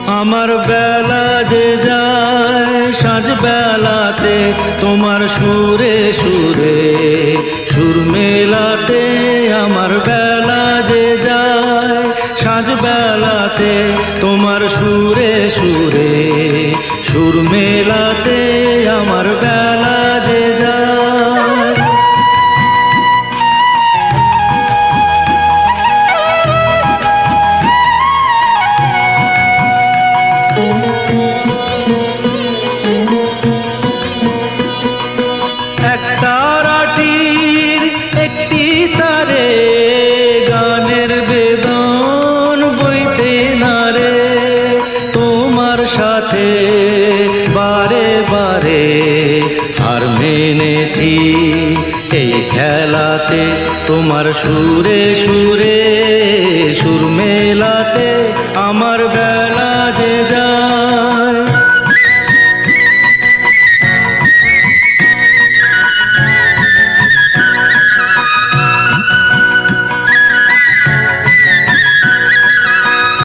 আমার বেলা যে যায় সাঁঝ বেলাতে তোমার সুরে সুরে সুর মেলাতে। আমার বেলা যে যায় সাঁঝ বেলাতে তোমার সুরে সুরে সুর মেলাতে। আমার বেলা যে যায় একটা রাটির একটি তারে গানের বেদন বইতে নারে। তোমার সাথে বারে বারে হার মেনেছি এই খেলাতে। তোমার সুরে সুরে সুর মেলাতে আমার বেলা